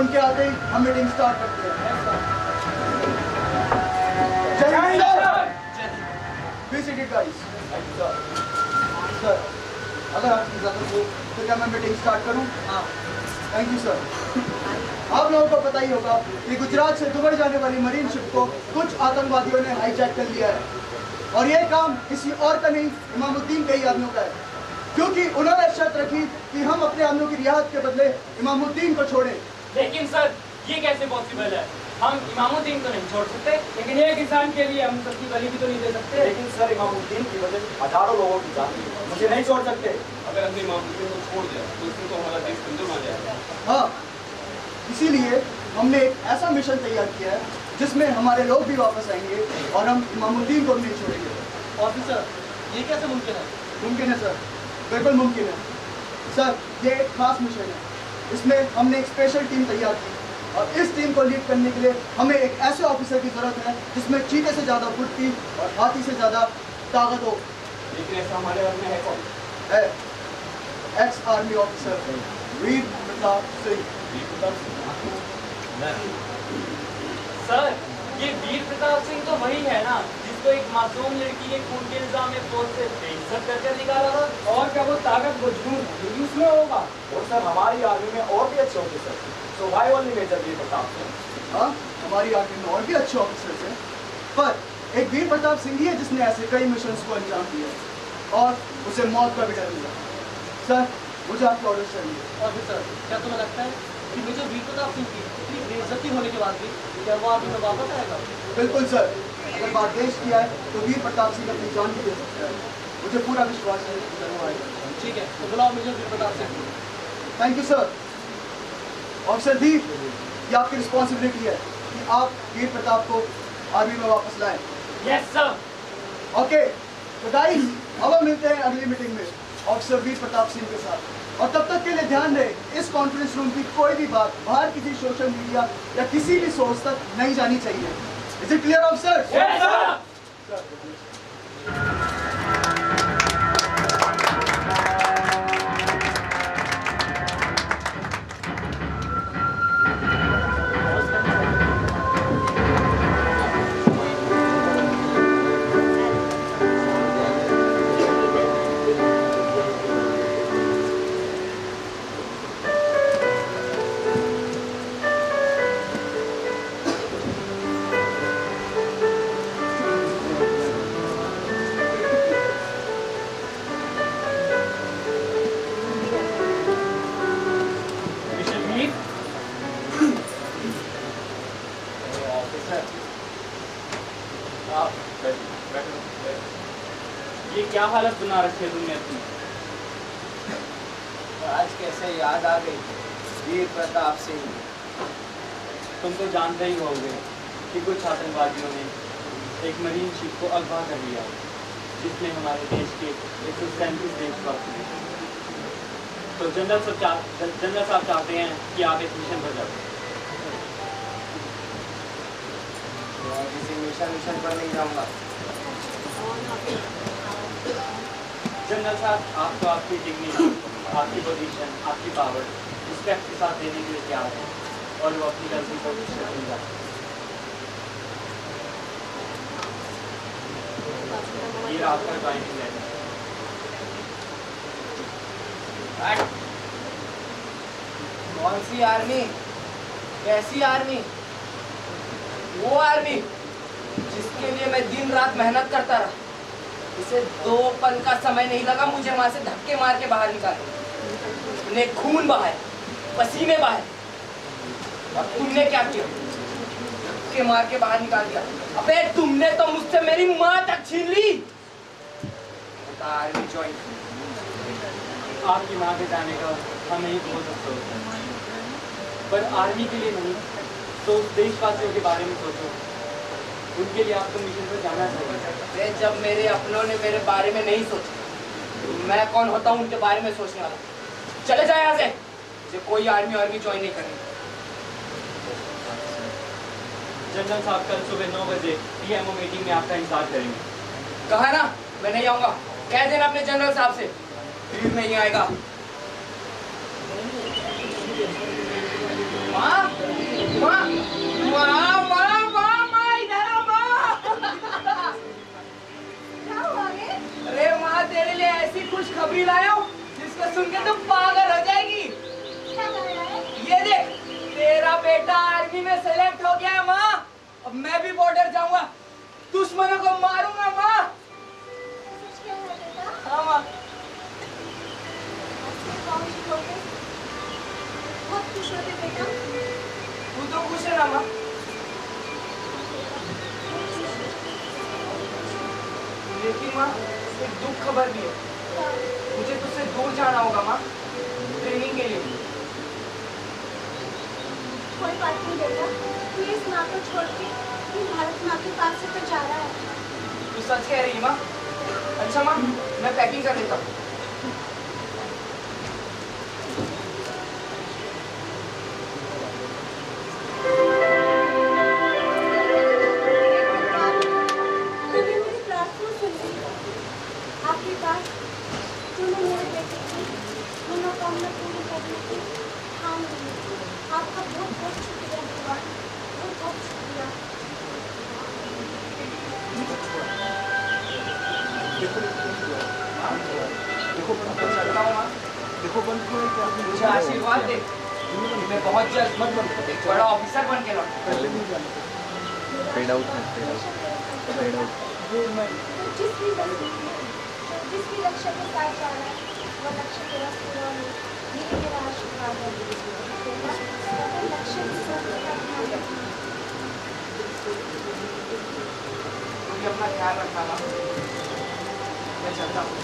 और उनके आते ही हम मीटिंग स्टार्ट करते हैं। जय Hind sir. Be seated guys. Sir, अगर आपकी इजाजत हो तो क्या मैं मीटिंग स्टार्ट करूं? हाँ। Thank you sir. आप लोगों को पता ही होगा कि गुजरात से दुबई जाने वाली मरीन शिप को कुछ आतंकवादियों ने हाईजैक कर लिया है और ये काम किसी और का नहीं, इमामुद्दीन के ही आदमियों का है, क्योंकि उन्होंने शर्त रखी कि हम अपने आदमियों की रियासत के बदले इमामुद्दीन को छोड़ें। लेकिन सर ये कैसे पॉसिबल है? हम इमामुद्दीन को नहीं छोड़ सकते, लेकिन एक इंसान के लिए हम सबकी बलि भी तो नहीं दे सकते। लेकिन सर इमामुद्दीन की वजह से हजारों लोगों की जान गई, मुझे नहीं छोड़ सकते। अगर हमने इमामुद्दीन को छोड़ दिया तो इसमें तो हमारा देश कमजोर आ जाएगा। हाँ, इसीलिए हमने एक ऐसा मिशन तैयार किया है जिसमें हमारे लोग भी वापस आएंगे और हम इमामुद्दीन को भी नहीं छोड़ेंगे। ऑफिसर, ये कैसे मुमकिन है? मुमकिन है सर, बिल्कुल मुमकिन है सर। ये एक खास मिशन है, इसमें हमने एक स्पेशल टीम तैयार की और इस टीम को लीड करने के लिए हमें एक ऐसे ऑफिसर की जरूरत है जिसमें चीते से ज़्यादा फुर्ती और हाथी से ज़्यादा ताकत हो। लेकिन ऐसा हमारे हाथ में है कौन? है एक्स आर्मी ऑफिसर वीर प्रताप सिंह। सर ये वीर प्रताप सिंह तो वही है ना जिसको एक मासूम लड़की के खून के इल्जाम में पोस्ट से बेइज्जत करके निकाला था? और क्या वो ताकत वो जुनून यही उसमें होगा? और सर हमारी आर्मी में और भी अच्छे ऑफिसर, सो Y only major Veer Pratap Singh? हाँ, हमारी आर्मी में और भी अच्छे ऑफिसर्स हैं, पर एक वीर प्रताप सिंह ही है जिसने ऐसे कई मिशंस को अंजाम दिया और उसे मौत का भी डर मिला। सर मुझे आपको ऑर्डर चाहिए। ऑफिसर, क्या तुम्हें लगता है कि मेजर वीर प्रताप सिंह की इतनी बेइज्जती होने के बाद भी क्या वो आर्मी में वापस आएगा? बिल्कुल सर, अगर बात देश की है तो वीर प्रताप सिंह अपनी जान भी दे सकता है। मुझे पूरा विश्वास है कि वो आएगा। ठीक है, तो बुलाओ major Veer Pratap Singh. Thank you sir. Officer दी, ये आपकी रिस्पॉन्सिबिलिटी है कि आप वीर प्रताप को आर्मी में वापस लाएं। Yes sir. ओके, तो गाइस अब हम मिलते हैं अगली मीटिंग में ऑफिसर वीर प्रताप सिंह के साथ। और तब तक के लिए ध्यान रहे, इस कॉन्फ्रेंस रूम की कोई भी बात बाहर किसी सोशल मीडिया या किसी भी सोर्स तक नहीं जानी चाहिए। Is it clear officer? Yes sir. ये क्या हालत बना रखी है तुमने अपनी? आज कैसे याद आ गई वीर प्रताप सिंह? तुम तो जानते ही होगे कि कुछ आतंकवादियों ने एक मरीन शिप को अगवा कर लिया जिसमें हमारे देश के 137 देशवासी थे। तो जनरल साहब चाहते हैं कि आप इस मिशन पर जाओ। मैं किसी मिशन पर नहीं जाऊंगा। जनरल साहब आपको आपकी डिग्निटी, आपकी पोजीशन, आपकी पावर रिस्पेक्ट के साथ देने के लिए तैयार है और वो अपनी गलती को नहीं जाते। ये रात का ज्वाइनिंग लेटर। कौन सी आर्मी? कैसी आर्मी? वो आर्मी जिसके लिए मैं दिन रात मेहनत करता रहा। इसे 2 पल का समय नहीं लगा मुझे वहां से धक्के मार के बाहर निकाले। तुमने खून बहाए, पसीने बहाए, और तुमने क्या किया? धक्के मार के बाहर निकाल दिया। अबे तुमने तो मुझसे मेरी माँ तक छीन ली। Army join. आपकी माँ के जाने का हमें ही बहुत अफसोस है, पर आर्मी के लिए नहीं तो देशवासियों के बारे में सोचो। उनके लिए आपको मिशन पर जाना चाहिए। जब मेरे अपनों ने मेरे बारे में नहीं सोचा, तो मैं कौन होता हूँ उनके बारे में सोचने वाला? चले जाए यहाँ से। मुझे कोई आर्मी ज्वाइन नहीं करनी। जनरल साहब कल सुबह 9 बजे पीएमओ मीटिंग में आपका इंतजार करेंगे। कहा ना मैं नहीं आऊंगा। कह देना अपने जनरल साहब से फिर नहीं आएगा। माँ माँ माँ माँ माँ माँ इधर आ माँ। क्या हुआ रे? अरे माँ तेरे लिए ऐसी खुशखबरी लाया हूँ जिसको सुन के तुम पागल हो जाएगी। क्या लाया है? ये देख तेरा बेटा आर्मी में सेलेक्ट हो गया है माँ। अब मैं भी बॉर्डर जाऊंगा, दुश्मनों को मारूंगा माँ। सच कह रहा है बेटा? हाँ माँ। आपके बाबू जी बोल रहे बहुत खुश होते बेटा। तू तो खुश है ना माँ? लेकिन माँ एक दुख खबर भी है, मुझे तुझसे दूर जाना होगा माँ, ट्रेनिंग के लिए। कोई बात नहीं बेटा, तू इस माँ को छोड़ के तू भारत माँ के पास से तो जा रहा है। तू सच कह रही है माँ? अच्छा माँ मैं पैकिंग कर देता हूँ। तूने मेरी प्रार्थना सुनी। आखिरकार तूने मेरे बेटे की मनोकामना पूरी करने की ठान ली। आपका बहुत बहुत शुक्रिया भगवान, बहुत बहुत शुक्रिया। चलता हूँ माँ। देखो बंद क्यों है क्या? मुझे आशीर्वाद दे कि मैं बहुत जल्द एक बड़ा ऑफिसर बन के लौटूं। पहले नहीं जाना था। फेड आउट है, फेड आउट। तो जिस भी लक्ष्य के साथ जा रहा है वो लक्ष्य तेरा पूरा हो, यही मेरा आशीर्वाद है। बेटा, अपने लक्ष्य की तरफ ध्यान रखना। तू भी अपना ख्याल रखना माँ। मैं चलता हूँ।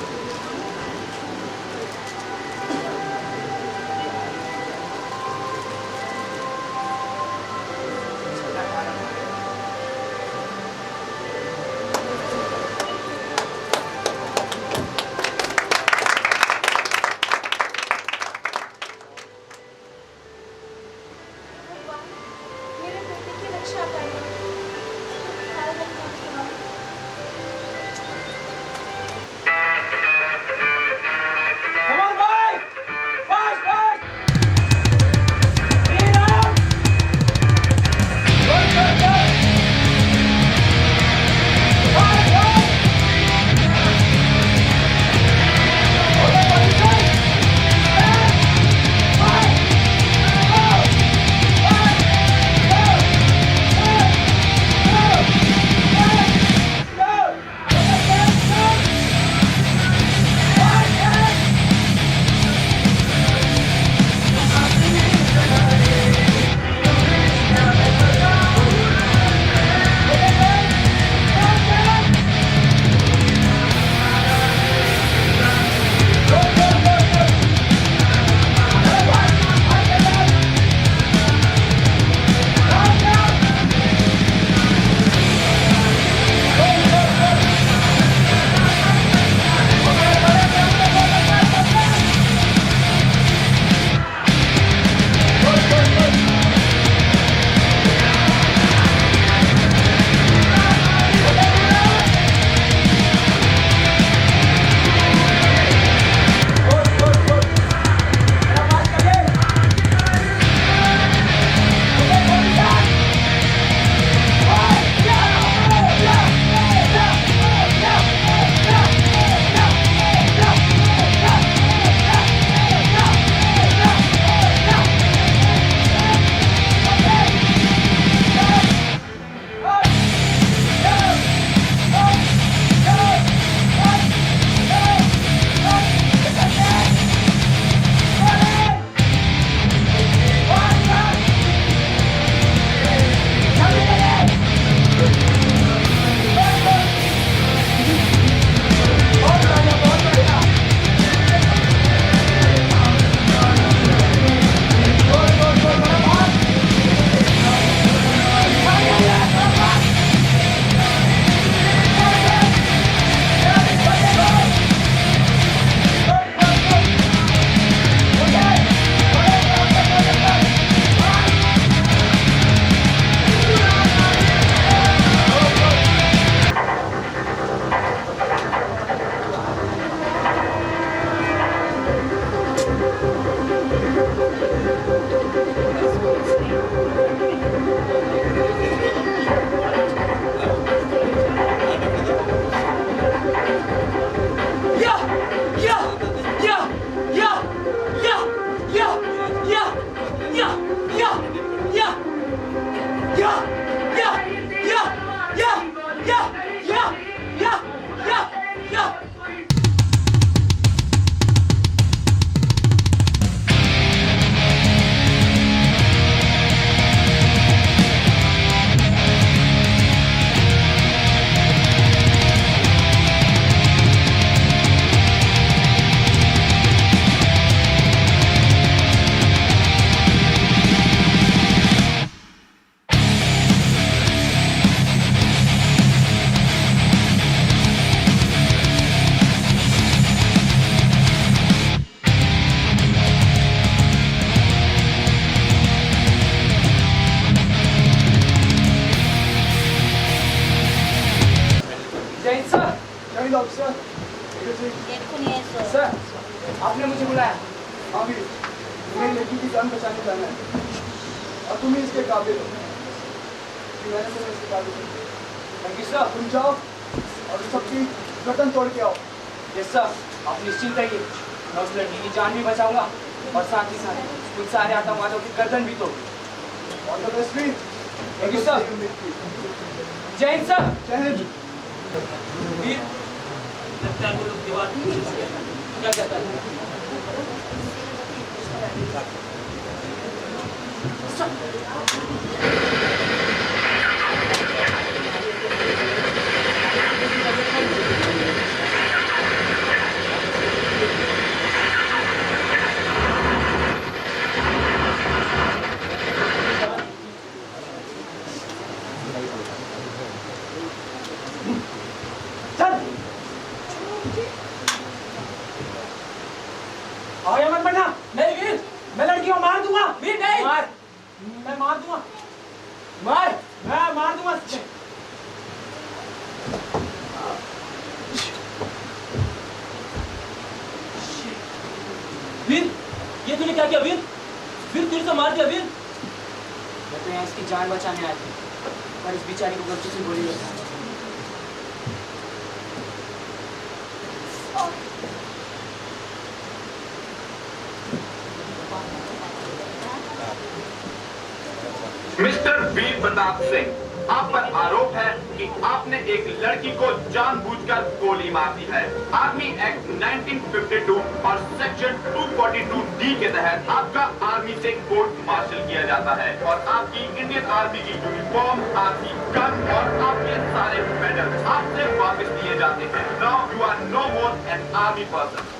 भगवान, मेरे बेटे की रक्षा करना। ख्याल रखना भगवान। जय हिंद ऑफिसर। सर, आपने मुझे बुलाया। हाँ वीर, तुम्हें लड़की की जान बचाने जाना है और तुम ही इसके काबिल हो कि मैंने तुम्हें इसके काबिल किया। Thank you sir. तुम जाओ और उस सबकी गर्दन तोड़ के आओ। यस सर, आप निश्चिंत रहिए, मैं उस लड़की की जान भी बचाऊंगा और साथ ही साथ उन सारे आतंकवादियों की गर्दन भी तोड़। All the best Veer. Thank you sir. जय हिंद सर। जय हिंद। वीर, लगता है वो लोग दीवार के पीछे से गए। क्या कहता है? आगे मत बढ़ना। नहीं वीर, मैं लड़की को मार दूंगा। वीर नहीं। मार, मैं मार दूंगा। मार। मैं मार दूंगा। वीर, ये तूने क्या किया वीर? वीर, तेरे से मार दिया वीर। मैं तो यहाँ इसकी जान बचाने आया था, पर इस बेचारी को गलती से गोली लगा। मिस्टर वीर प्रताप सिंह, आप पर आरोप है कि आपने एक लड़की को जानबूझकर गोली मार दी है। आर्मी एक्ट 1952 और सेक्शन 242D के तहत आपका आर्मी से कोर्ट मार्शल किया जाता है और आपकी इंडियन आर्मी की यूनिफॉर्म, आपकी गन और आपके सारे मेडल आपसे वापस लिए जाते हैं। Now you are no more an army person.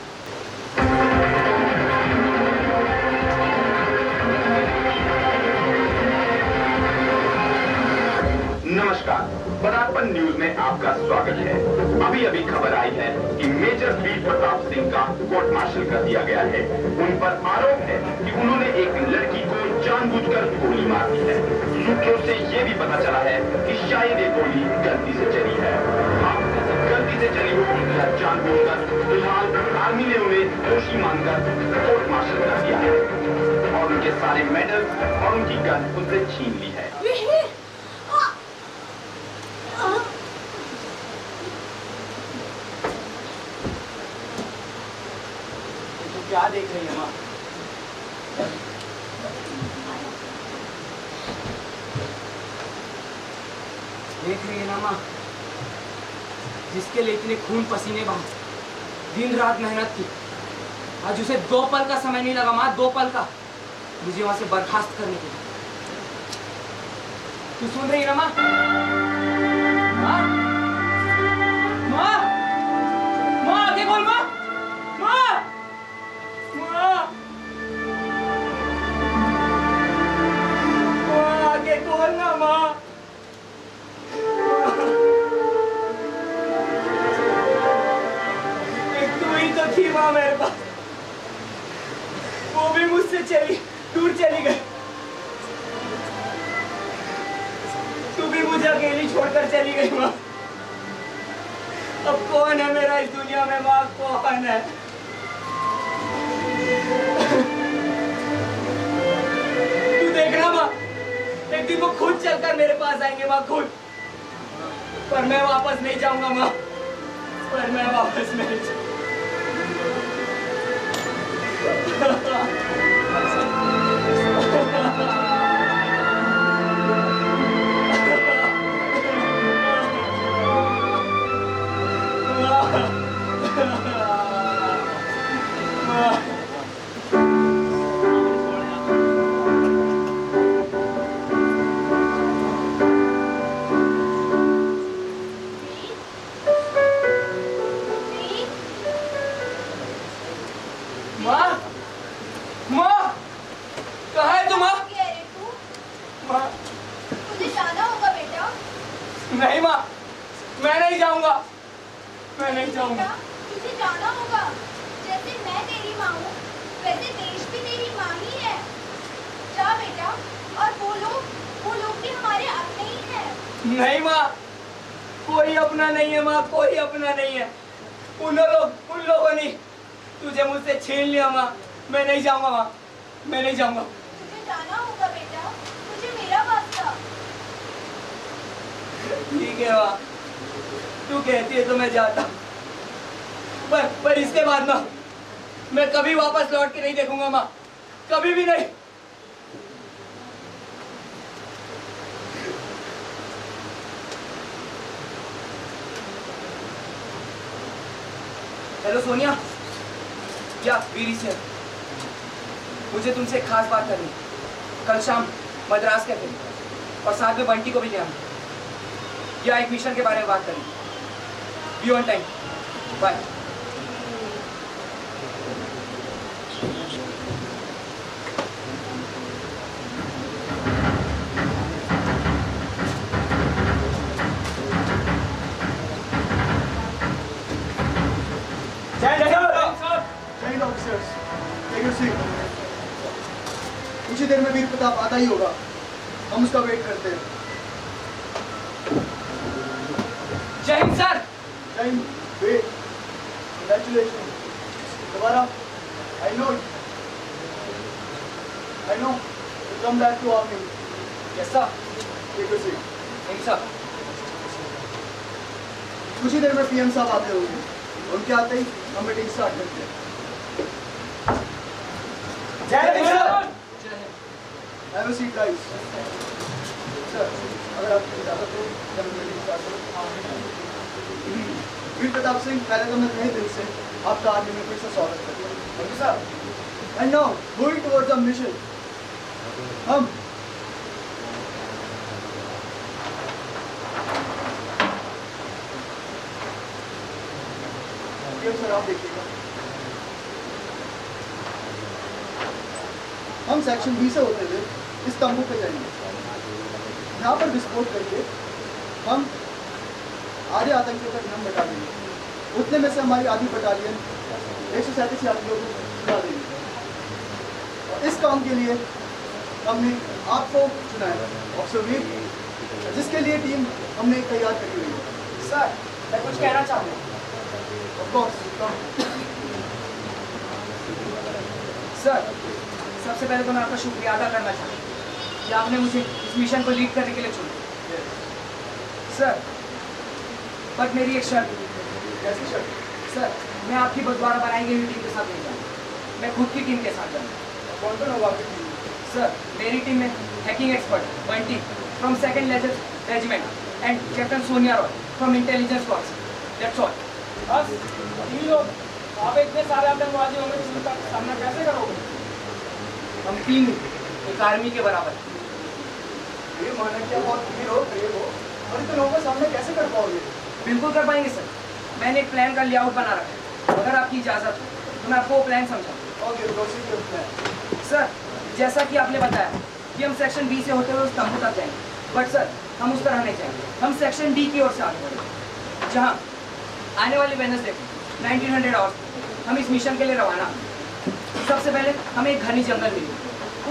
नमस्कार, पदार्पण न्यूज में आपका स्वागत है। अभी अभी खबर आई है कि मेजर वीर प्रताप सिंह का कोर्ट मार्शल कर दिया गया है। उन पर आरोप है कि उन्होंने एक लड़की को जानबूझकर गोली मार दी है। सूत्रों से ये भी पता चला है कि शायद ये गोली गलती से चली है। हाँ, गलती से चली हो या जानबूझकर, फिलहाल आर्मी ने उन्हें दोषी मानकर कोर्ट मार्शल कर दिया है और उनके सारे मेडल और उनकी गन उनसे छीन ली है। क्या देख रही है माँ? देख रही है ना माँ, जिसके लिए इतने खून पसीने बहा, दिन रात मेहनत की, आज उसे 2 पल का समय नहीं लगा माँ, 2 पल का मुझे वहां से बर्खास्त करने के लिए। तू सुन रही है ना माँ? माँ, माँ, माँ आगे बोल माँ, माँ, माँ, माँ आगे बोल ना माँ। एक तू ही तो थी माँ मेरे पास, वो भी मुझसे दूर चली गई। तू भी मुझे अकेली छोड़कर चली गई माँ। अब कौन है मेरा इस दुनिया में माँ, कौन है? तू देखना माँ, एक दिन वो खुद चलकर मेरे पास आएंगे माँ, खुद। पर मैं वापस नहीं जाऊंगा माँ, पर मैं वापस नहीं जाऊंगा। नहीं माँ, मैं नहीं जाऊंगा, मैं नहीं जाऊंगा। तुझे जाना होगा। जैसे मैं तेरी माँ हूँ, वैसे देश भी तेरी माँ ही है। जा बेटा, और वो लोग भी हमारे अपने ही हैं। नहीं माँ, कोई अपना नहीं है माँ, कोई अपना नहीं है। उन लोगों ने तुझे मुझसे छीन लिया माँ। मैं नहीं जाऊंगा माँ, मैं नहीं जाऊंगा। तुझे जाना होगा बेटा, तुझे मेरा वास्ता। ठीक है माँ, तू कहती है तो मैं जाता हूँ, पर इसके बाद ना मैं कभी वापस लौट के नहीं देखूंगा माँ, कभी भी नहीं। हेलो सोनिया, क्या वीरी से? मुझे तुमसे एक खास बात करनी। कल शाम मद्रास कैफे और साथ में बंटी को भी ले आना। या एक मिशन के बारे में बात करनी। Be on time, bye. जय ऑफिसर्स, टेक योर सीट। कुछ ही देर में वीर प्रताप आता ही होगा, हम उसका वेट करते हैं। जय हिंद सर। जय हिंद। Wait, congratulation. दोबारा, I know you come back to army. Yes sir. Take your seat. Thank you sir. कुछ ही देर में पीएम साहब आते होंगे, उनके आते ही हम मीटिंग स्टार्ट करते हैं। जय Hind sir. Have a seat guys. Sir, अगर आपकी इजाजत हो तो हम मीटिंग स्टार्ट करें। वीर प्रताप सिंह, पहले तो मैं तहे दिल से आपका आर्मी में फिर से स्वागत करता हूँ। Thank you sir. And now going towards a mission, हम सर आप देखिएगा, हम सेक्शन बी से होते हुए इस तंबू पे जाएंगे। यहाँ पर विस्फोट करके हम आधे आतंकियों का ध्यान बटा देंगे। उतने में से हमारी आधी बटालियन 137 यात्रियों को छुड़ा देंगे। और इस काम के लिए हमने आपको चुना है ऑफिसर वीर, जिसके लिए टीम हमने तैयार करी हुई है। सर, मैं कुछ कहना चाहूँगा। ऑफ कोर्स, सर, सबसे पहले तो मैं आपका शुक्रिया अदा करना चाहता हूँ कि आपने मुझे इस मिशन को लीड करने के लिए चुना। सर, बट मेरी एक शर्त। कैसी शर्त? सर, मैं आपकी द्वारा बनाई गई हुई टीम के साथ नहीं जाऊँगा, मैं खुद की टीम के साथ जाऊँगा। कौन कौन होगा आपकी टीम? सर, मेरी टीम में hacking expert Bunty from 2nd regiment and captain Sonia Roy from intelligence force. That's all. बस तीन लोग, आप इतने सारे आतंकवादी होंगे तो उनका सामना कैसे करोगे? हम तीन एक आर्मी के बराबर। ये माना क्या बहुत वीर हो, ब्रेव हो, और इतने लोगों का सामना कैसे कर पाओगे? बिल्कुल कर पाएंगे सर। मैंने एक प्लान का लेआउट बना रखा है, अगर आपकी इजाज़त हो तो मैं आपको वो प्लान समझाऊँ। Okay, proceed your plan. Sir, जैसा कि आपने बताया कि हम सेक्शन बी से होते हुए उस तंबू तक जाएंगे, बट सर हम उस तरह नहीं जाएंगे, हम सेक्शन डी की ओर से आगे बढ़ेंगे, जहाँ आने वाले वेडनेसडे 1900 आवर्स हम इस मिशन के लिए रवाना। सबसे पहले हमें एक घनी जंगल मिली।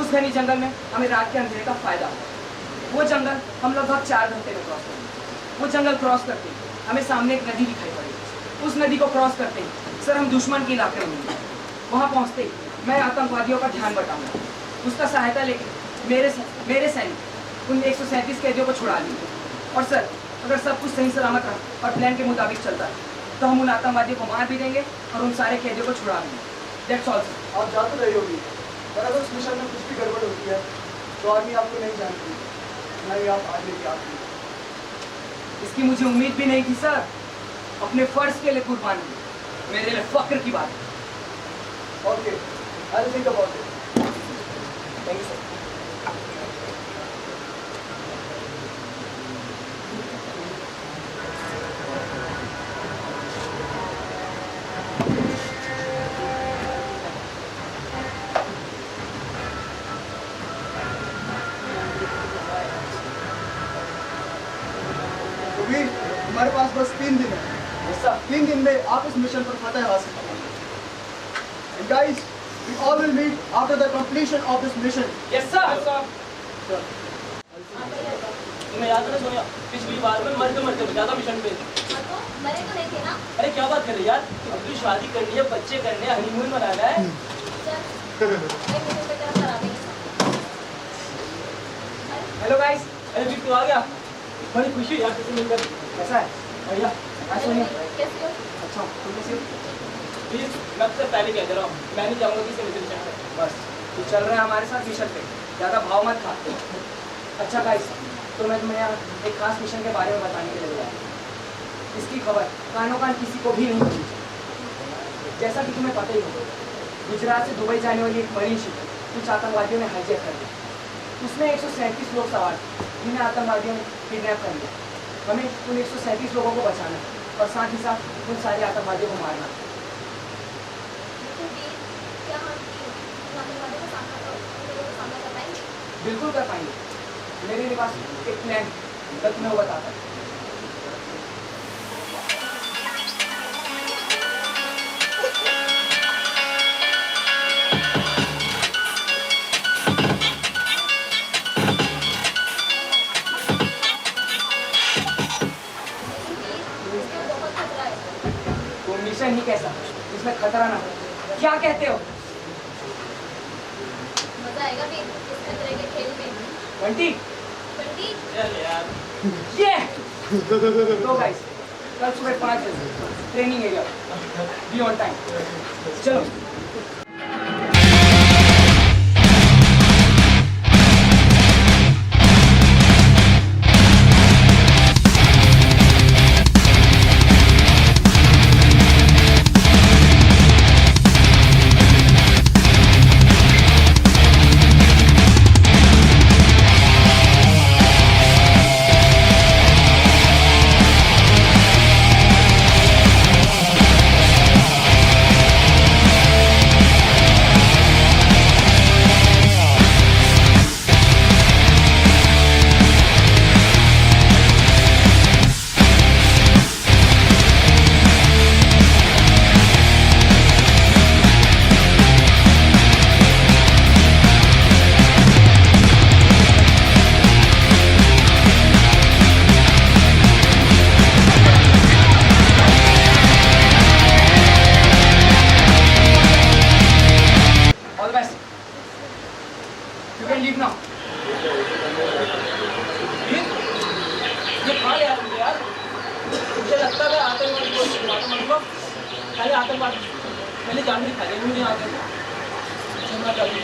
उस घनी जंगल में हमें रात के अंधेरे का फायदा होगा। वो जंगल हम लगभग 4 घंटे में क्रॉस करेंगे। वो जंगल क्रॉस करते ही हमें सामने एक नदी दिखाई पड़ेगी। उस नदी को क्रॉस करते ही सर हम दुश्मन के इलाके में मिलेंगे। वहाँ पहुँचते ही मैं आतंकवादियों का ध्यान बटाऊंगा। उसका सहायता लेकर मेरे सैनिक उन 137 कैदियों को छुड़ा लेंगे। और सर, अगर सब कुछ सही सलामत रहा और प्लान के मुताबिक चलता है तो हम उन आतंकवादियों को मार भी देंगे और उन सारे कैदियों को छुड़ा देंगे। That's all sir. आप जा तो रही होगी, पर अगर उस मिशन में कुछ भी गड़बड़ होती है तो आर्मी आपको नहीं जानती, ना ही आप आगे की आती। इसकी मुझे उम्मीद भी नहीं थी सर। अपने फर्ज के लिए कुर्बानी मेरे लिए फक्र की बात है। Okay, I will think about it. Thank you sir. तो वीर, हमारे पास बस 3 दिन है। 3 दिन में आप इस मिशन पर फतह हासिल करेंगे। And guys, we all will meet after the completion of this mission. Yes sir. Sir. तुम्हें याद है ना सोनिया, पिछली बार में मरते मरते बचा था मिशन पे। हाँ तो मरे तो नहीं थे ना। अरे क्या बात कर रही यार, अब तो शादी करनी है, बच्चे करने हैं, हनीमून मनाना है। चल भाई मुझे बेटा करा देंगे। हेलो गाइस, अरे भी तू आ गया, बड़ी खुशी हुई यार तुझसे मिलकर। कैसा है? भैया हाँ सोनिया, कैसे हो? अच्छा हूँ, तुम कैसे हो? प्लीज, मैं आपसे पहले कह दे रहा हूँ, मैं नहीं चाहूँगा कि इसे मिशन चक्कर। बस तू चल रहा है हमारे साथ मिशन पे, ज़्यादा भाव मत खा। अच्छा गाइस, तो मैं तुम्हें यहाँ एक खास मिशन के बारे में बताने के लिए आया। इसकी खबर कानो कान किसी को भी नहीं मिली। जैसा कि तुम्हें पता ही होगा, गुजरात से दुबई जाने वाली एक मरीन शिप कुछ आतंकवादियों ने हाईजैक कर दी। उसमें 137 लोग सवार थे, जिन्हें आतंकवादियों ने किडनैप कर लिया। हमें उन 137 लोगों को बचाना है और साथ ही साथ उन सारे आतंकवादियों को मारना। तो वीर, क्या हम आतंकवादियों का सामना कर पाएंगे? बिल्कुल कर पाएंगे। मेरे पास एक प्लान है, कल तुम्हें वो बताता हूँ। इसमें बहुत खतरा है। तो मिशन ही कैसा जिसमें खतरा ना हो, क्या कहते हो मजा आएगा वीर इस खतरे के खेल में। बंटी? बंटी चल यार, ये तो गाइस, कल सुबह 5 बजे training area, B on time. चलो। All the best. You can leave now. ये खा लिया तुमने यार, मुझे लगता है आतंकवादी को मतलब खाली आतंकवाद मैंने जान नहीं खा लिया, मुझे यहाँ पे क्षमा कर दी।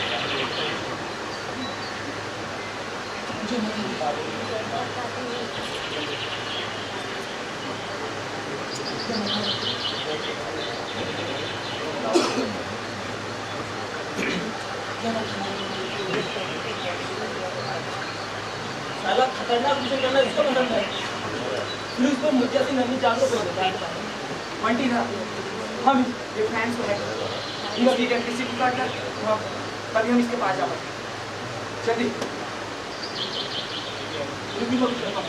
साला खतरनाक मिशन करना इसको पसंद है, फिर उसको मुझे ऐसी नन्ही जान को बोल देता है। बंटी था, हम ये फैंस को हैक इनका वीडियो किसी को काट कर तभी हम इसके पास जा पाए। जल्दी। रुकी को भी करना।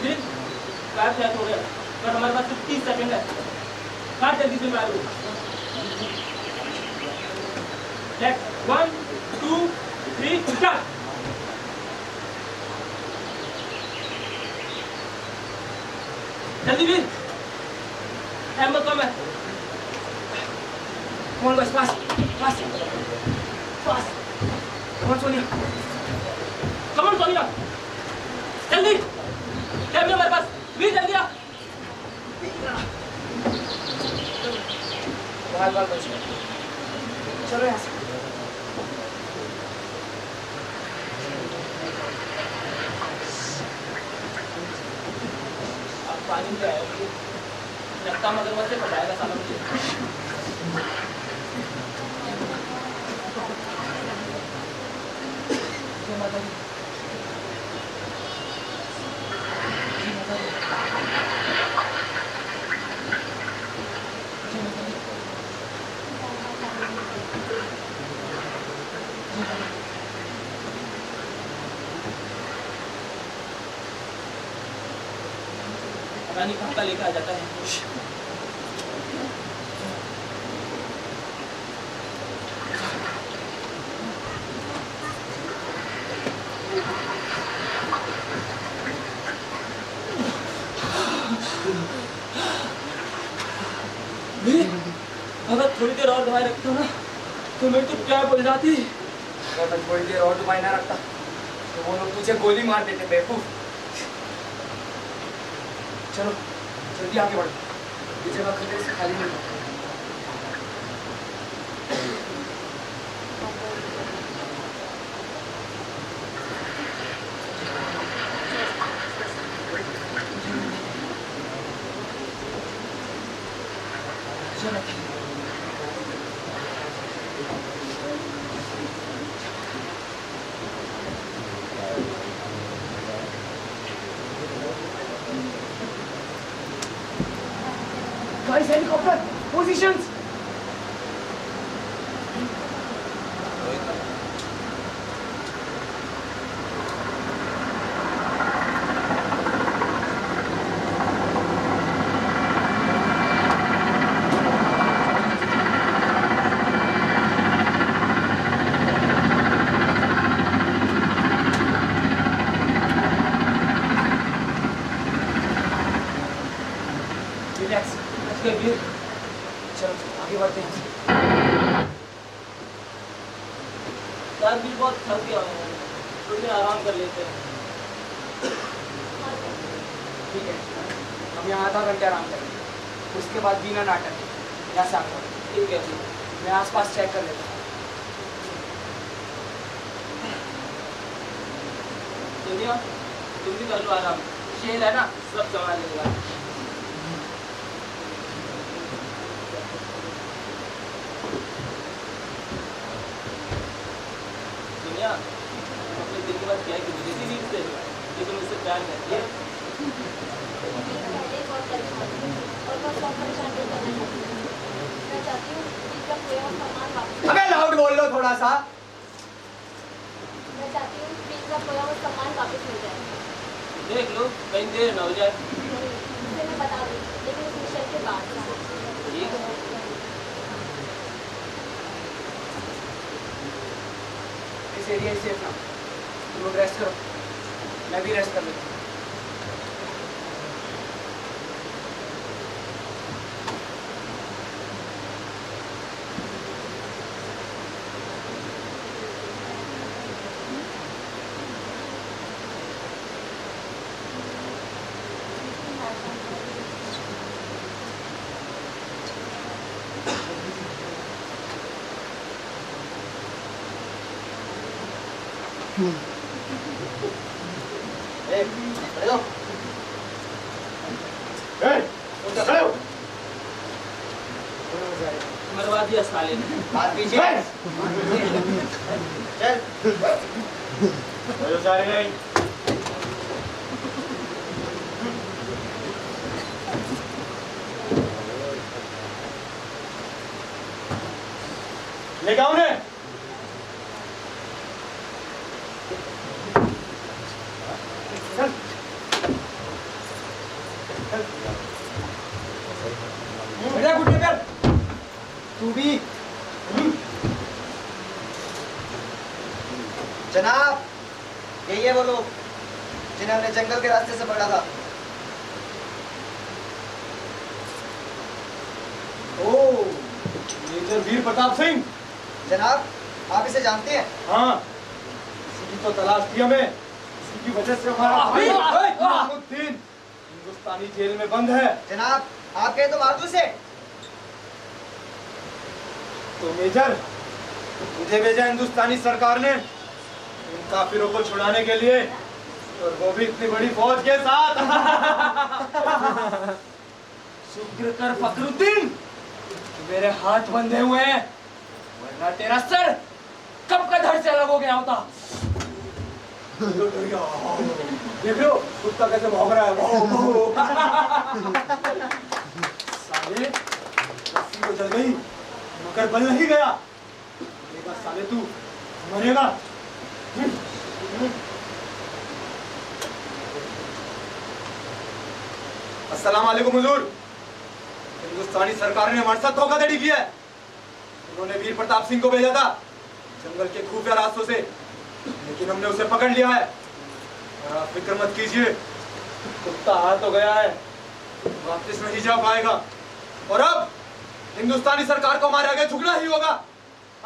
फिर गायब क्या हो गया, पर हमारे पास सिर्फ 30 सेकंड है, काट जल्दी से गायब हो। Next, 1, 2, 3, start. जल्दी भी, टाइम कम है। Come on guys, fast, fast, fast. Come on Sonia. Come on, Sonia, जल्दी, टाइम है हमारे पास, भी जल्दी आ। बाल बच गए। चलो यहाँ से। अब पानी क्या है, लगता मगरमच्छ से पटाएगा साला मुझे। पता नहीं कहाँ का लेकर आ जाता है। अगर थोड़ी देर और दवाई रखता ना तो मेरी तो क्या बोल जाती। अगर मैं थोड़ी देर और दवाई ना रखता तो वो लोग तुझे गोली मार देते बेवकूफ। चलो जल्दी आगे बढ़ो, ये जगह खतरे से खाली नहीं है। Guys, helicopter positions. Relax. Okay, वीर, चलो आगे बढ़ते हैं। यार भी बहुत थक गया हूँ, थोड़ी देर आराम कर लेते हैं। ठीक है, हम यहाँ आधा घंटे आराम करेंगे, उसके बाद बिना नाटक यहाँ से आगे बढ़ेंगे। ठीक है। मैं आसपास चेक कर लेता हूँ। दुनिया तुम भी कर लो आराम, शेर है ना, सब संभाल लेगा। दुनिया अपने दिल की बात क्या है कि मुझे नहीं नींद से कि तुम इससे प्यार करती है। पहले बहुत परेशान थी और बस बहुत परेशान भी करना चाहती हूँ। मैं चाहती हूँ कि जब कोई और सामान वापस, अबे लाउड बोल लो थोड़ा सा। मैं चाहती हूँ कि जब कोई और सामान वापस मिल जाए। देख लो कहीं देर न हो जाए। उसे मैं बता दूँ, लेकिन उस मिशन के बाद। ठीक है। इस एरिया से सेफ ना, तुम लोग रेस्ट करो, मैं भी रेस्ट कर लेता हूँ। ए, खड़े हो। खड़े हो। मरवा दिया साले ने। हाथ पीछे। चल। सारे नहीं। लेके आओ उन्हें। चल। बढ़िया गुड कर, तू भी। जनाब, यही है वो लोग जिन्हें हमने जंगल के रास्ते से पकड़ा था। ओह, मेजर वीर प्रताप सिंह। जनाब, आप इसे जानते हैं? हाँ, इसी की तो तलाश थी हमें। इसी की वजह से हमारा भाई इमामुद्दीन हिंदुस्तानी जेल में बंद है। जनाब, आप कहे तो मार दूं इसे। तो मेजर, मुझे भेजा हिंदुस्तानी सरकार ने इन काफिरों को छुड़ाने के लिए, और वो भी इतनी बड़ी फौज के साथ। शुक्र कर फखरुद्दीन, मेरे हाथ बंधे हुए हैं, वरना तेरा सर कब का धड़ से अलग हो गया होता। देख लो कुत्ता कैसे भौंक रहा है। साले, रस्सी तो जल गई मगर बल नहीं गया। मरेगा साले तू, मरेगा। अस्सलाम वालेकुम हुजूर। हिंदुस्तानी सरकार ने हमारे साथ धोखाधड़ी की है। उन्होंने वीर प्रताप सिंह को भेजा था जंगल के खुफिया रास्तों से, लेकिन हमने उसे पकड़ लिया है। और आप फिक्र मत कीजिए, कुत्ता आ तो गया है, वापस नहीं जा पाएगा। और अब हिंदुस्तानी सरकार को हमारे आगे झुकना ही होगा।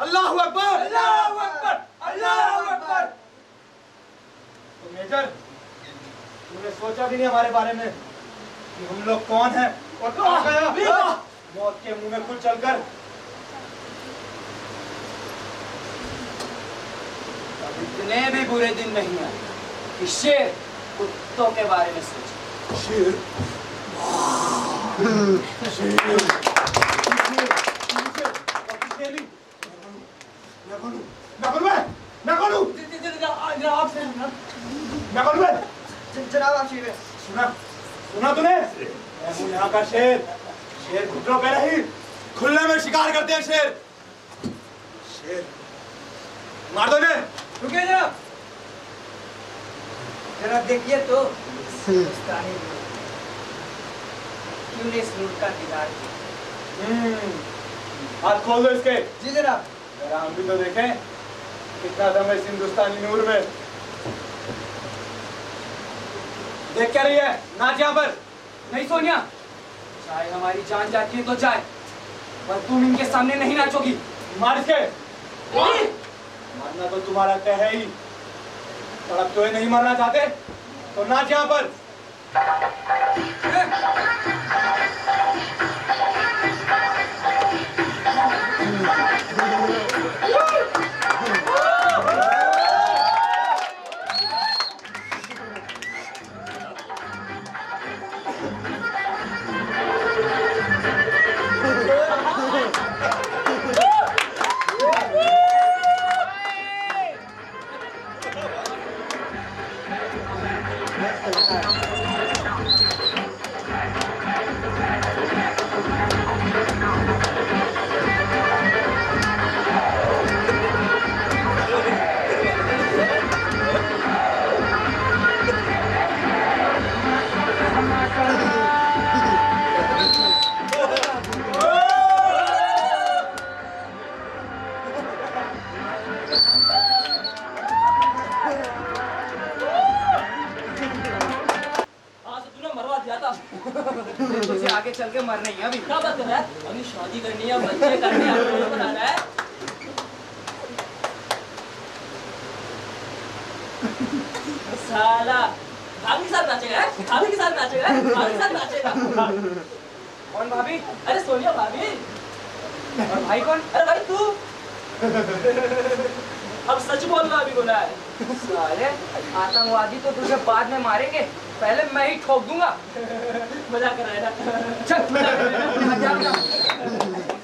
अल्लाह अकबर, अल्लाह अकबर, अल्लाह अकबर। तो मेजर, तूने सोचा भी नहीं हमारे बारे में कि हम लोग कौन हैं और कहाँ गया मौत के मुंह में खुद चलकर। अब इतने भी बुरे दिन नहीं आए कि शेर कुत्तों के बारे में सोचे। शेर, जनाब आप शेर हैं। सुना तूने? मैं हूँ यहाँ का शेर। शेर घुटनों पे नहीं, खुले में शिकार करते हैं शेर। शेर मार दो इन्हें। रुकिए जनाब, जरा देखिए तो हिंदुस्तानी क्यों ने इस नूर का दीदार किया। हाथ खोल दो इसके। जी जनाब। जरा हम भी तो देखें कितना दम है इस हिंदुस्तानी नूर में। देख क्या रही है? नाच यहाँ पर। नहीं सोनिया, चाहे हमारी जान जाती है तो जाए, पर तुम इनके सामने नहीं नाचोगी। मार इसके। मारना तो तुम्हारा तय है ही, और अब तो ये नहीं मारना चाहते तो नाच यहाँ पर। तुझे आगे चल के मरना ही है अभी। क्या बात कर रहा है? अभी शादी करनी है, बच्चे करने हैं, आपको बता रहा है। साला भाभी के साथ नाचेगा है? भाभी के साथ नाचेगा है? भाभी के साथ नाचेगा। कौन भाभी? अरे सोनिया भाभी। और भाई कौन? अरे भाई तू। अब सच बोलना अभी बोला है। साले आतंकवादी तो तुझे बाद में मारेंगे, पहले मैं ही ठोक दूंगा। मजाक कर रहा है ना? चल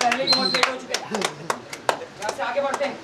पहले ही बहुत लेट हो चुके हैं, यहाँ से आगे बढ़ते हैं।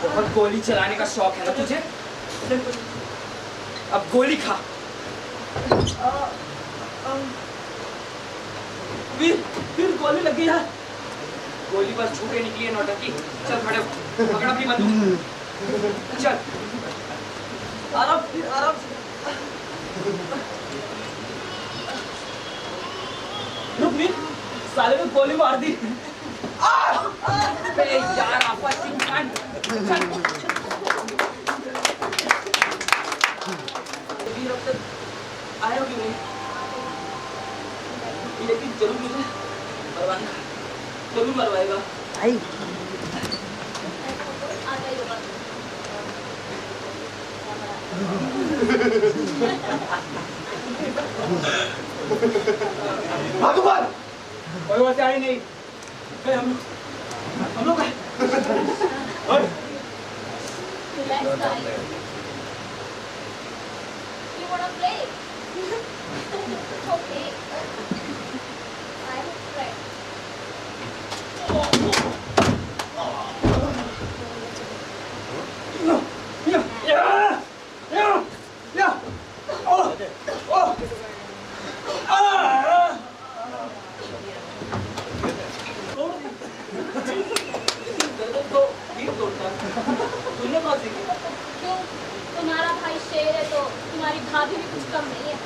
बहुत गोली चलाने का शौक है ना तुझे? अब गोली खा। फिर गोली लगी है। गोली बस छूटे निकली है नौटंकी। चल खड़े हो, पकड़ अपनी बंदूक। चल आराम आराम से। रुक भी, साले ने गोली मार दी। बे यार आपस इंसान। चल अभी अब तक आया क्यों नहीं? लेकिन जरूर मुझे मरवाएगा, जरूर मरवाएगा। भगवान कोई वैसे आई नहीं। गए हम लोग गए। Let's play. You wanna play? Okay. I will play. शेर है तो तुम्हारी भाभी भी कुछ कम नहीं है।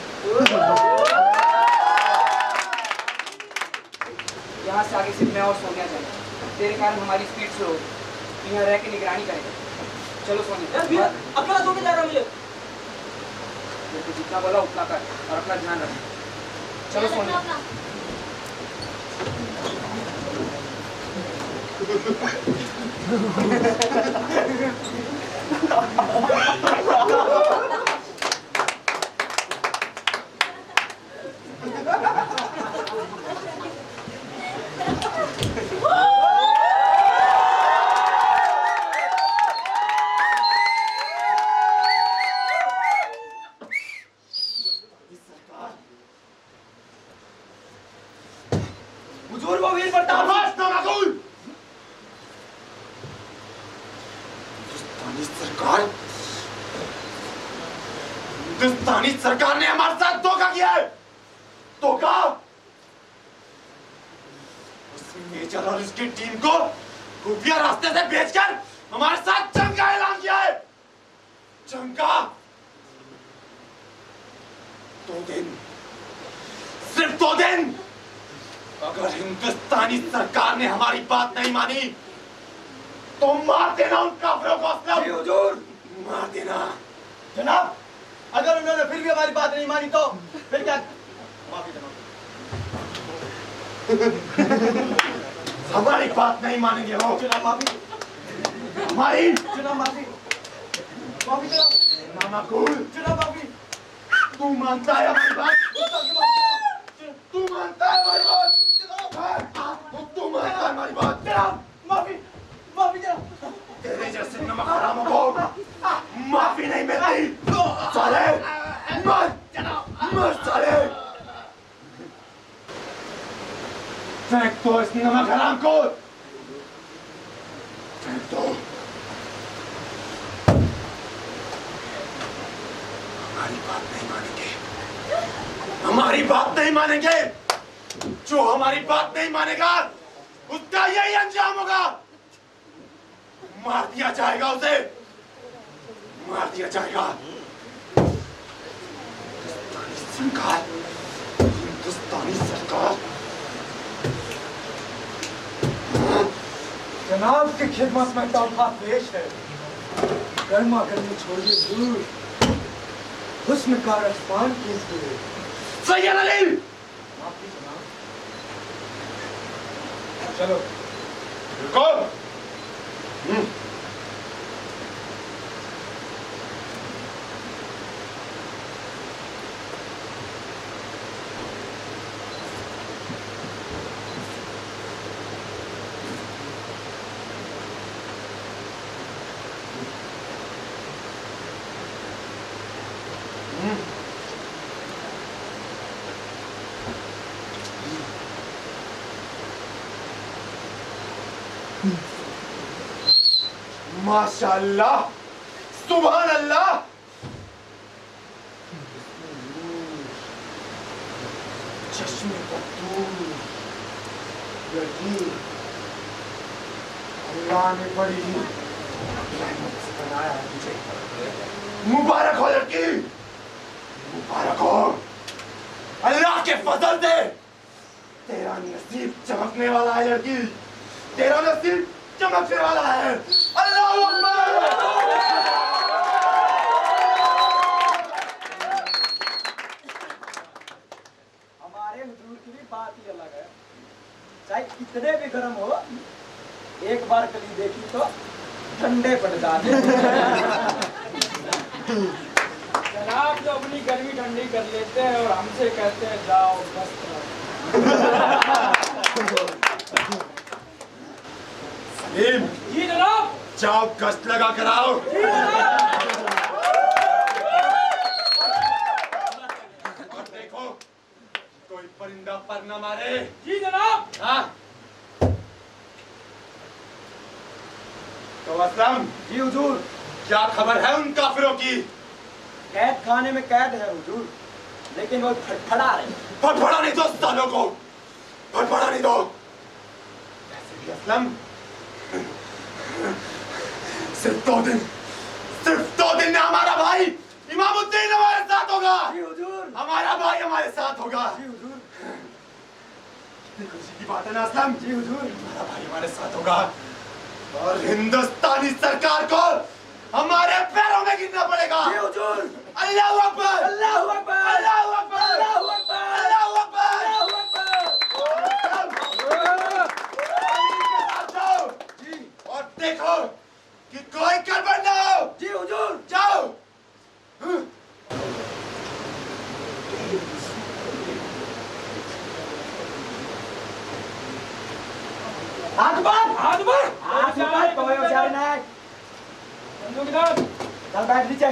यहाँ से आगे सिर्फ मैं और सोनिया जाएंगे। तेरे कारण हमारी स्पीड स्लो होगी। तू यहाँ रह के निगरानी करेगा। चलो सोनिया। यार भैया अकेला सोने जा रहा मुझे। तो जितना बोला उतना कर और अपना ध्यान रख। चलो ध्यान सोनिया। रखना अपना। हुजूर वो वीर प्रताप बर्दाश्त ना माकूल। हिंदुस्तानी सरकार ने हमारे साथ धोखा किया है। धोखा। उसने मेजर और उसकी टीम को खुफिया रास्ते से भेजकर हमारे साथ जंग का ऐलान किया है। जंग का 2 दिन, सिर्फ 2 दिन। अगर हिंदुस्तानी सरकार ने हमारी बात नहीं मानी तो मार देना उन काफिरों को। असलम जी हुजूर। मार देना। जनाब, अगर उन्होंने फिर भी हमारी बात नहीं मानी तो फिर क्या? माफी जनाब। हमारी बात नहीं मानेंगे वो। जनाब माफी। हमारी जनाब माफी। माफी जनाब। नामाकुल। जनाब माफी। तू मानता है हमारी बात? तू मानता है हमारी बात? तू मानता है हमारी बात? जनाब माफी। माफी जनाब। तेरे जैसे नमक हरामों को माफी नहीं मिलती। साले मर, मर साले। फेंक दो इस नमक हराम को। फेंक दो। हमारी बात नहीं मानेंगे। हमारी बात नहीं मानेंगे। जो हमारी बात नहीं मानेगा उसका यही अंजाम होगा। मार दिया जाएगा उसे। मार दिया जाएगा। हिंदुस्तानी सरकार जनाब की खिदमत में तोहफा पेश है। गर्मा गर्मी छोड़िए दूर, हुस्न का रसपान कीजिए। सैयद अली। माफी जनाब। चलो रुको। माशाअल्लाह, सुभान अल्लाह। चश्मे बतूल लड़की अल्लाह ने बड़ी रहमत से बनाया है तुझे। मुबारक हो लड़की, मुबारक हो। अल्लाह के फजल से तेरा नसीब चमकने वाला है लड़की। तेरा नसीब चमकने वाला है। अल्लाहू अकबर। हमारे हुजूर की भी बात ही अलग है। चाहे कितने भी गर्म हो, एक बार कली देखी तो ठंडे पड़ जाते। जनाब जो अपनी गर्मी ठंडी कर लेते हैं और हमसे कहते हैं जाओ बस सलीम, जी जनाब। जाओ गश्त लगा कर आओ। और देखो कोई परिंदा पर न मारे। जी जनाब। हाँ? तो असलम, जी हुजूर। क्या खबर है उन काफिरों की? कैद खाने में कैद है हुजूर, लेकिन वो फड़फड़ा रहे। फड़फड़ा नहीं दो सालों को, फड़फड़ा नहीं दो। वैसे भी असलम, सिर्फ 2 दिन में हमारा भाई हमारा भाई हमारे साथ होगा। जी हुजूर। कितनी खुशी की बात है ना असलम। जी हुजूर। हमारा भाई हमारे साथ होगा और हिंदुस्तानी सरकार को हमारे पैरों में गिरना पड़ेगा। जी हुजूर। अल्लाहू अकबर, अल्लाहू अकबर, अल्लाहू अकबर, अल्लाहू अकबर, अल्लाहू अकबर। जी। और देखो कि कोई गड़बड़ ना हो। जी हुजूर। जाओ। कोई होशियार नहीं। चल बैठ नीचे।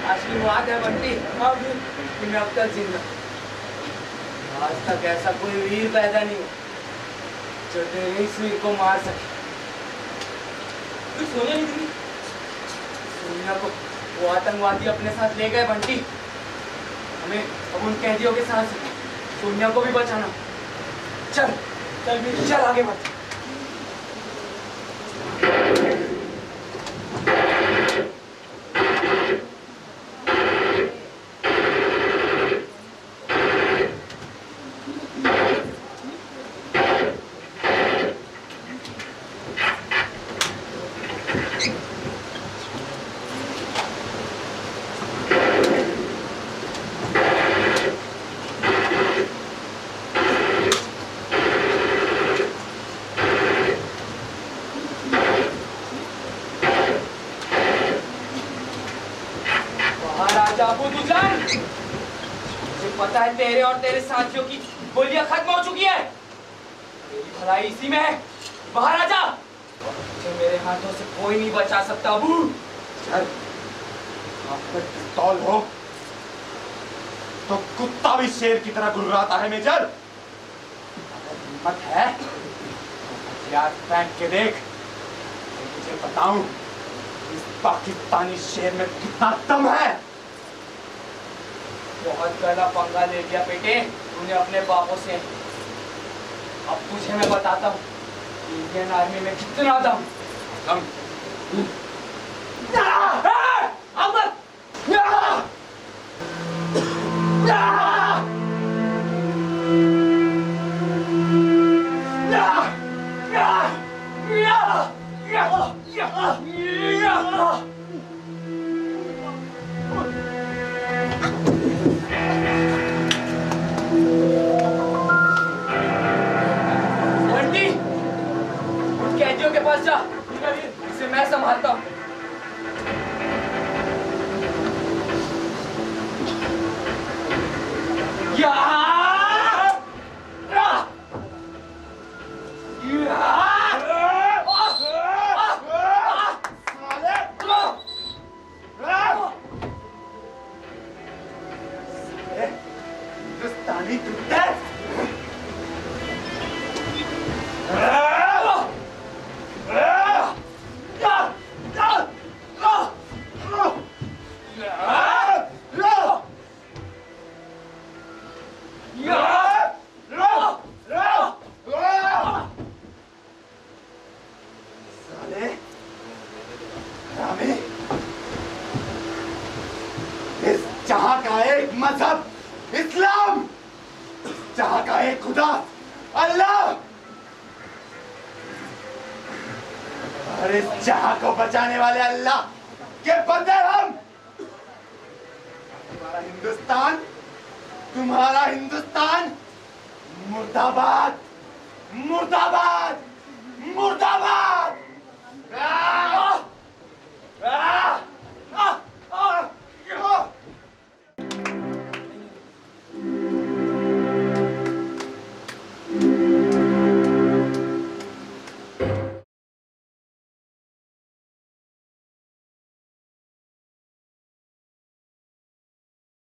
आशीर्वाद है बंटी कि मैं अब तक जिंदा। आज तक ऐसा कोई वीर पैदा नहीं हुआ जो तेरे इस वीर को मार सके। फिर सोनिया नहीं दिखी? सोनिया को वो आतंकवादी अपने साथ ले गए बंटी। हमें अब उन कैदियों के साथ सोनिया को भी बचाना। चल चल भी चल आगे बढ़। मुझे पता है तेरे और तेरे साथियों की गोलियां खत्म हो चुकी है। तेरी भलाई इसी में है। बाहर आ जा। तुझे मेरे हाथों से कोई नहीं बचा सकता अबू। चल, आप पे पिस्तौल हो तो कुत्ता भी शेर की तरह गुर्राता है मेजर। अगर हिम्मत है तो हथियार फेंक के देख। मैं तुझे बताऊं इस पाकिस्तानी शेर में कितना दम है। बहुत गला पंगा ले लिया बेटे तूने अपने बापों से। अब तुझे मैं बताता हूँ इंडियन आर्मी में कितना दम। कैदियों के पास जा। इसे मैं संभालता हूँ। हिंदुस्तानी कुत्ते जहां का एक मजहब इस्लाम, जहां का एक खुदा अल्लाह, और इस जहां को बचाने वाले अल्लाह के बंदे हम। तुम्हारा हिंदुस्तान मुर्दाबाद मुर्दाबाद मुर्दाबाद।